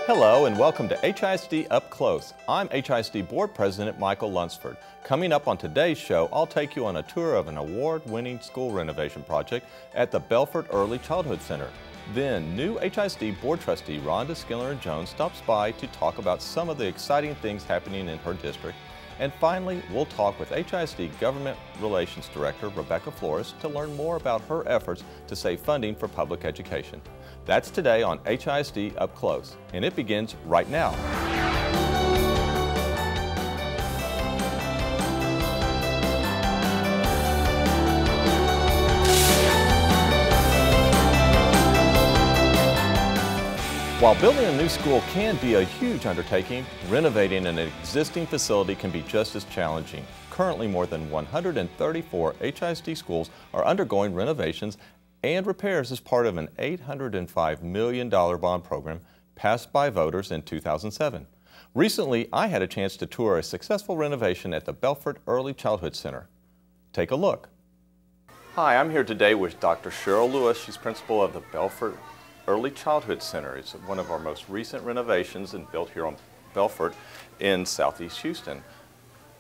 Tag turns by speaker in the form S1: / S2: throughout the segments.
S1: Hello and welcome to HISD Up Close. I'm HISD Board President Michael Lunceford. Coming up on today's show, I'll take you on a tour of an award-winning school renovation project at the Bellfort Early Childhood Center. Then, new HISD Board Trustee Rhonda Skiller-Jones stops by to talk about some of the exciting things happening in her district. And finally, we'll talk with HISD Government Relations Director Rebecca Flores to learn more about her efforts to save funding for public education. That's today on HISD Up Close, and it begins right now. While building a new school can be a huge undertaking, renovating an existing facility can be just as challenging. Currently, more than 134 HISD schools are undergoing renovations and repairs as part of an $805 million bond program passed by voters in 2007. Recently, I had a chance to tour a successful renovation at the Bellfort Early Childhood Center. Take a look. Hi, I'm here today with Dr. Cheryl Lewis. She's principal of the Bellfort Early Childhood Center. It's one of our most recent renovations and built here on Bellfort in Southeast Houston.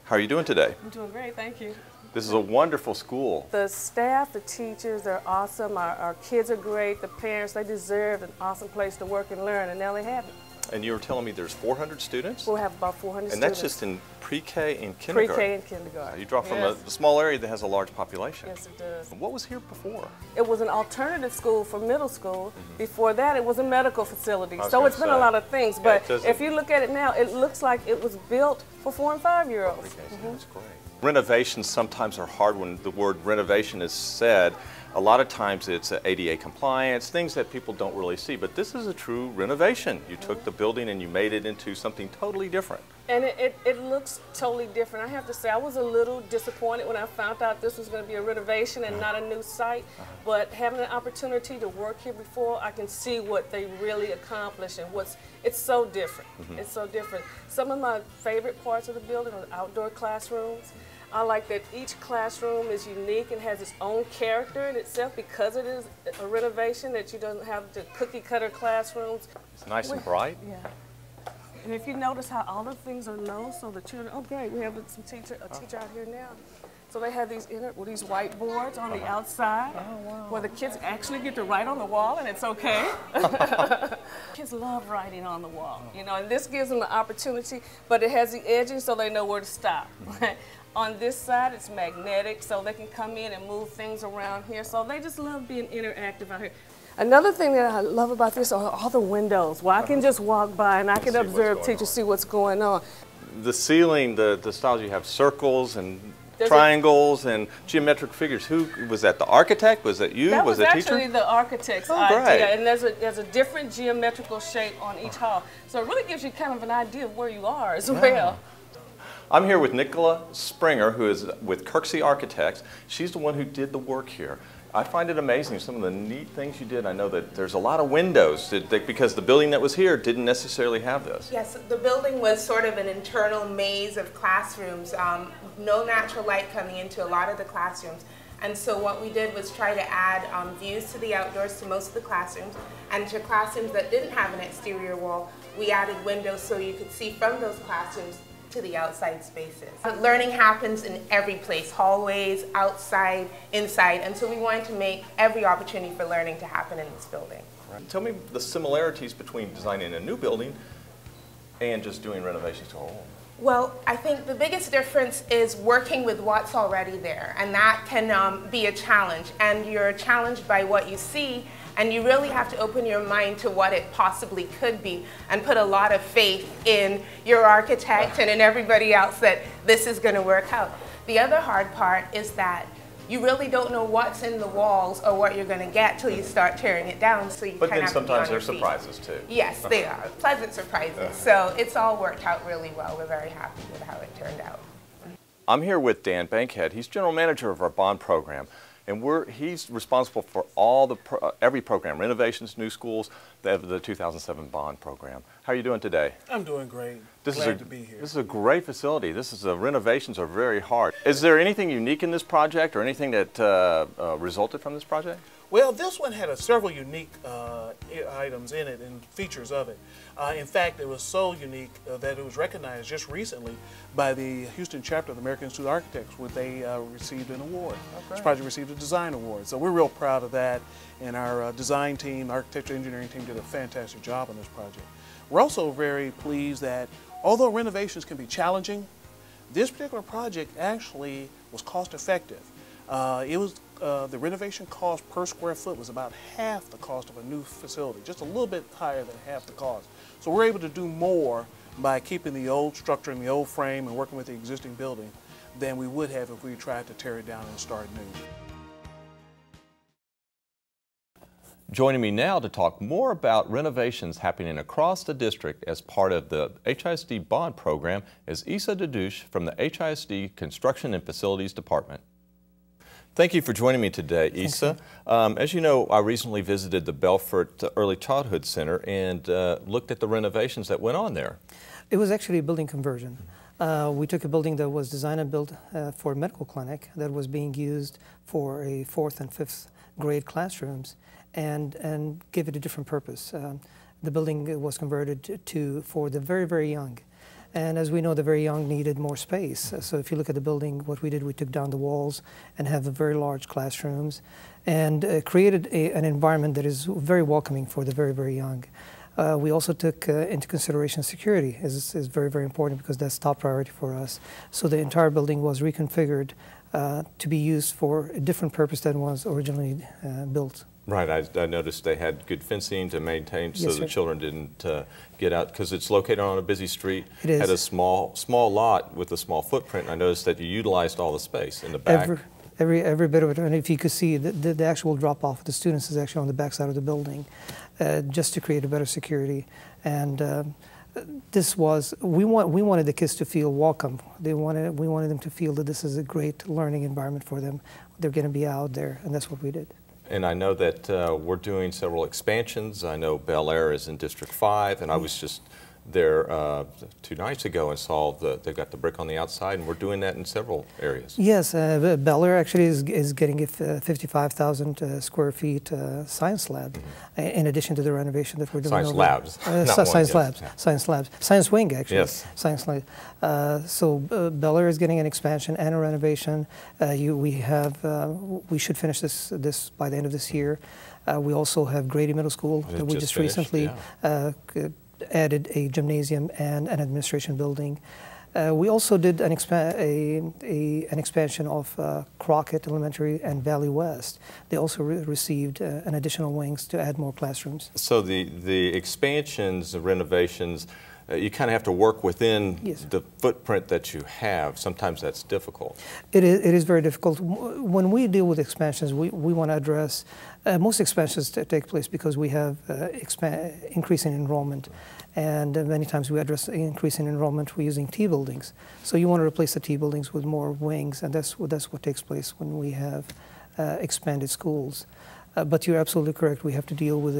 S1: How are you doing today?
S2: I'm doing great, thank you.
S1: This is a wonderful school.
S2: The staff, the teachers, they're awesome. Our kids are great. The parents, they deserve an awesome place to work and learn, and now they have it.
S1: And you were telling me there's 400 students?
S2: We'll have about 400 students.
S1: And that's just in pre-K and kindergarten?
S2: Pre-K and kindergarten.
S1: You drop from a small area that has a large population.
S2: Yes, it does.
S1: What was here before?
S2: It was an alternative school for middle school. Before that, it was a medical facility. So it's been
S1: say.
S2: a lot of things. But if you look at it now, it looks like it was built for 4- and 5-year-olds.
S1: That's great. Renovations sometimes are hard when the word renovation is said. A lot of times it's ADA compliance, things that people don't really see, but this is a true renovation. You took the building and you made it into something totally different.
S2: And it looks totally different. I have to say, I was a little disappointed when I found out this was going to be a renovation and not a new site, but having an opportunity to work here before, I can see what they really accomplished and it's so different. It's so different. Some of my favorite parts of the building are the outdoor classrooms. I like that each classroom is unique and has its own character in itself because it is a renovation, that you don't have the cookie-cutter classrooms.
S1: It's nice and bright.
S2: Yeah. And if you notice how all the things are low, so the children, oh great, we have a teacher out here now. So they have these these whiteboards on the outside where the kids actually get to write on the wall, and it's okay. Kids love writing on the wall, you know, and this gives them the opportunity, but it has the edging so they know where to stop. On this side, it's magnetic, so they can come in and move things around here. So they just love being interactive out here. Another thing that I love about this are all the windows, where I can just walk by and I can observe teachers, see what's going on.
S1: The ceiling, the styles, you have circles and triangles and geometric figures. Who was that? The architect? Was that you?
S2: That was
S1: the
S2: actually
S1: teacher?
S2: The architect's idea, and there's a different geometrical shape on each hall. So it really gives you kind of an idea of where you are as well.
S1: I'm here with Nicola Springer, who is with Kirksey Architects. She's the one who did the work here. I find it amazing, some of the neat things you did. I know that there's a lot of windows because the building that was here didn't necessarily have this.
S3: Yes, the building was sort of an internal maze of classrooms, no natural light coming into a lot of the classrooms. And so what we did was try to add views to the outdoors to most of the classrooms, and to classrooms that didn't have an exterior wall, we added windows so you could see from those classrooms to the outside spaces. Learning happens in every place, hallways, outside, inside, and so we wanted to make every opportunity for learning to happen in this building.
S1: Right. Tell me the similarities between designing a new building and just doing renovations to a whole.
S3: Well, I think the biggest difference is working with what's already there, and that can be a challenge, and you're challenged by what you see, and you really have to open your mind to what it possibly could be and put a lot of faith in your architect and in everybody else that this is going to work out. The other hard part is that you really don't know what's in the walls or what you're going to get till you start tearing it down. So you
S1: but
S3: kind
S1: then
S3: of have to be
S1: sometimes
S3: on your
S1: there's
S3: feet.
S1: surprises too.
S3: Yes, they are. Pleasant surprises. So it's all worked out really well. We're very happy with how it turned out.
S1: I'm here with Dan Bankhead. He's general manager of our bond program. And he's responsible for all every program, renovations, new schools, the 2007 bond program. How are you doing today?
S4: I'm doing great. Glad to be here.
S1: This is a great facility. Renovations are very hard. Is there anything unique in this project or anything that resulted from this project?
S4: Well, this one had several unique items in it and features of it. In fact, it was so unique that it was recognized just recently by the Houston chapter of the American Institute of Architects, where they received an award. This project received a design award. So we're real proud of that, and our design team, architecture engineering team did a fantastic job on this project. We're also very pleased that although renovations can be challenging, this particular project actually was cost effective. The renovation cost per square foot was about half the cost of a new facility, just a little bit higher than half the cost. So we're able to do more by keeping the old structure and the old frame and working with the existing building than we would have if we tried to tear it down and start new.
S1: Joining me now to talk more about renovations happening across the district as part of the HISD bond program is Issa Dadoush from the HISD Construction and Facilities Department. Thank you for joining me today, Issa. As you know, I recently visited the Bellfort Early Childhood Center and looked at the renovations that went on there.
S5: It was actually a building conversion. We took a building that was designed and built for a medical clinic that was being used for a 4th and 5th grade classrooms and gave it a different purpose. The building was converted for the very, very young. And as we know, the very young needed more space. So if you look at the building, what we did, we took down the walls and have very large classrooms and created an environment that is very welcoming for the very, very young. We also took into consideration security is very, very important because that's top priority for us. So the entire building was reconfigured to be used for a different purpose than was originally built.
S1: Right, I noticed they had good fencing to maintain so the children didn't get out, because it's located on a busy street.
S5: It is.
S1: Had a small lot with a small footprint. I noticed that you utilized all the space in the back.
S5: Every bit of it, and if you could see, the actual drop-off of the students is actually on the back side of the building, just to create a better security. And we wanted the kids to feel welcome. We wanted them to feel that this is a great learning environment for them. They're going to be out there, and that's what we did.
S1: And I know that we're doing several expansions. I know Bel Air is in District 5, and I was just there 2 nights ago and saw they've got the brick on the outside, and we're doing that in several areas.
S5: Yes, Bel Air actually is getting a 55,000 square feet science lab, in addition to the renovation that we're doing.
S1: Science labs.
S5: Science labs. Science wing, actually.
S1: Yes.
S5: Science lab. So Bel Air is getting an expansion and a renovation. We should finish this by the end of this year. We also have Grady Middle School that we just recently added a gymnasium and an administration building. We also did an expansion of Crockett Elementary and Valley West. They also received an additional wings to add more classrooms.
S1: So the expansions, the renovations, you kind of have to work within the footprint that you have. Sometimes that's difficult. It
S5: is very difficult. When we deal with expansions, we want to address, most expansions take place because we have increasing enrollment. And many times we address increasing enrollment, we're using T buildings. So you want to replace the T buildings with more wings, and that's what takes place when we have expanded schools. But you're absolutely correct. We have to deal with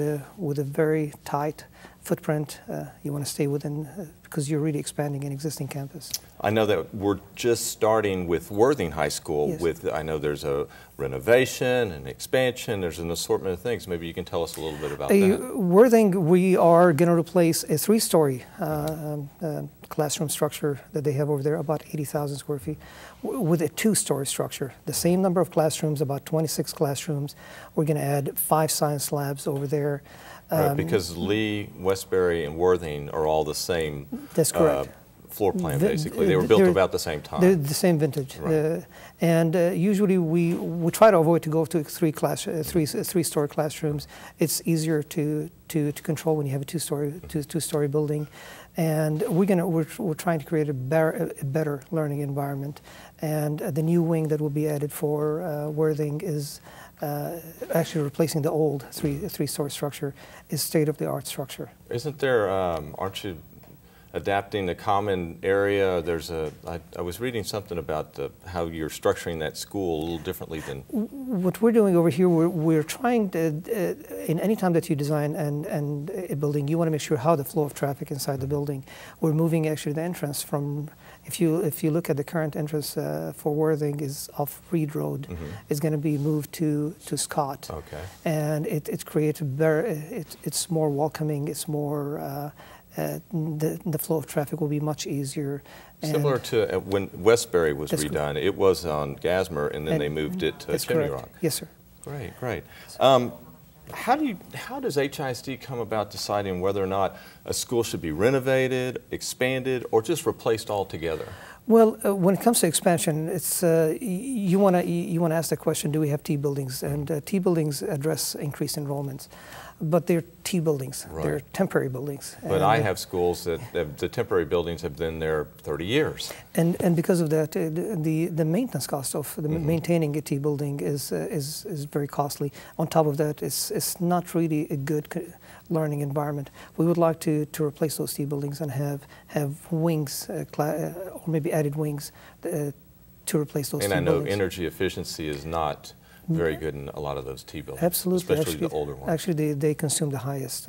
S5: a very tight footprint. You want to stay within, because you're really expanding an existing campus.
S1: I know that we're just starting with Worthing High School. I know there's a renovation, an expansion, there's an assortment of things. Maybe you can tell us a little bit about that.
S5: Worthing, we are going to replace a 3-story classroom structure that they have over there, about 80,000 square feet, with a 2-story structure. The same number of classrooms, about 26 classrooms. We're going to add 5 science labs over there.
S1: Right, because Lee, Westbury, and Worthing are all the same.
S5: That's correct.
S1: Floor plan, basically. They were built about the same time.
S5: They're the same vintage. Right. Usually we try to avoid to go to 3-story classrooms. It's easier to control when you have a 2-story building. And we're trying to create a better learning environment. And the new wing that will be added for Worthing is actually replacing the old 3-story structure, is state-of-the-art structure.
S1: Isn't there, aren't you adapting the common area. I was reading something about how you're structuring that school a little differently than...
S5: What we're doing over here, we're trying to, in any time that you design and a building, you want to make sure how the flow of traffic inside the building. We're moving actually the entrance from, if you look at the current entrance for Worthing is off Reed Road, it's going to be moved to Scott.
S1: Okay.
S5: And it creates it's more welcoming, it's more, the flow of traffic will be much easier.
S1: Similar to when Westbury was redone, it was on Gasmer, and then they moved it to Chimney Rock.
S5: Yes, sir.
S1: Great, great. How does HISD come about deciding whether or not a school should be renovated, expanded, or just replaced altogether?
S5: Well, when it comes to expansion, it's you want to ask the question: do we have T buildings? And T buildings address increased enrollments, but they're T buildings.
S1: Right.
S5: They're temporary buildings.
S1: But I have schools that the temporary buildings have been there 30 years.
S5: And because of that, the maintenance cost of maintaining a T building is very costly. On top of that, it's not really a good learning environment. We would like to replace those T buildings and have wings, or maybe added wings, to replace those T buildings.
S1: And I know energy efficiency is not very good in a lot of those T buildings.
S5: Absolutely.
S1: Especially the older ones.
S5: Actually, they consume the highest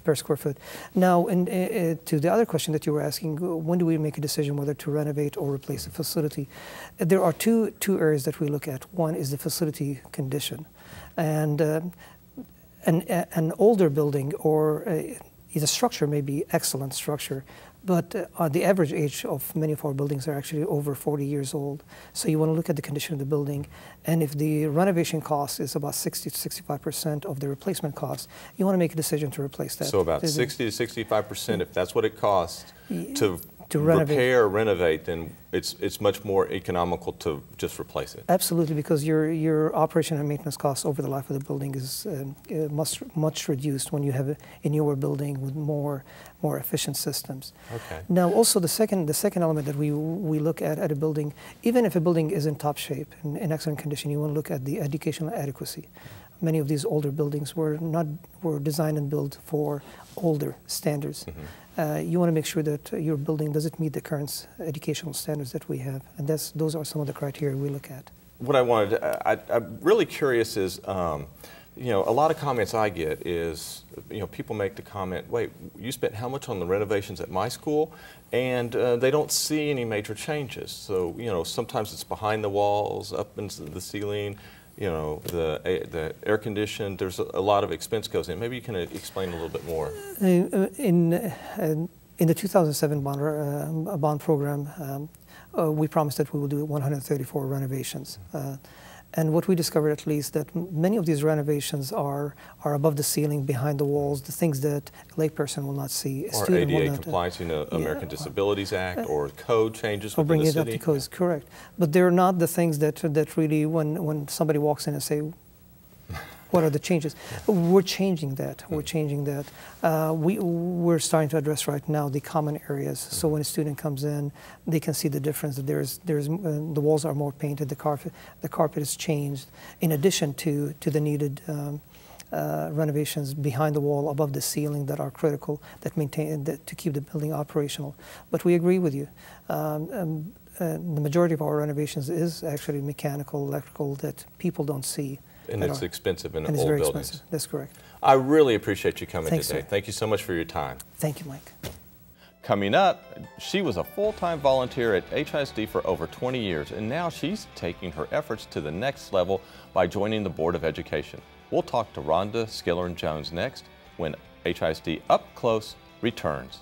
S5: per square foot. Now, to the other question that you were asking, when do we make a decision whether to renovate or replace a facility? There are two areas that we look at. One is the facility condition. And an older building or the structure may be excellent structure, but the average age of many of our buildings are actually over 40 years old. So you want to look at the condition of the building, and if the renovation cost is about 60 to 65% of the replacement cost, you want to make a decision to replace that.
S1: So about 60 to 65%, if that's what it costs to
S5: renovate.
S1: Repair or renovate, then it's much more economical to just replace it.
S5: Absolutely, because your operation and maintenance costs over the life of the building is much reduced when you have a newer building with more efficient systems.
S1: Okay.
S5: Now, also the second element that we look at a building, even if a building is in top shape, in excellent condition, you want to look at the educational adequacy. Many of these older buildings were designed and built for older standards. You want to make sure that your building doesn't meet the current educational standards that we have, and those are some of the criteria we look at.
S1: What I'm really curious is, you know, a lot of comments I get is, you know, people make the comment, wait, you spent how much on the renovations at my school? And they don't see any major changes. So, you know, sometimes it's behind the walls, up into the ceiling, you know, the air conditioned, there's a lot of expense goes in. Maybe you can explain a little bit more.
S5: In the 2007 bond program, we promised that we will do 134 renovations. And what we discovered, at least, that many of these renovations are above the ceiling, behind the walls, the things that a layperson will not see.
S1: Or ADA compliance, you know, American Disabilities Act, or code changes within the city.
S5: Or bringing it up to code, correct. But they're not the things that really, when somebody walks in and say, what are the changes? We're changing that. We're changing that. We're starting to address right now the common areas. So when a student comes in, they can see the difference. That the walls are more painted. The carpet is changed. In addition to the needed renovations behind the wall, above the ceiling, that are critical, to keep the building operational. But we agree with you. The majority of our renovations is actually mechanical, electrical, that people don't see.
S1: And it's expensive in old
S5: very
S1: buildings.
S5: Expensive. That's correct.
S1: I really appreciate you coming
S5: Thanks,
S1: today.
S5: sir.
S1: Thank you so much for your time.
S5: Thank you, Mike.
S1: Coming up, she was a full-time volunteer at HISD for over 20 years, and now she's taking her efforts to the next level by joining the Board of Education. We'll talk to Rhonda Skillern-Jones next when HISD Up Close returns.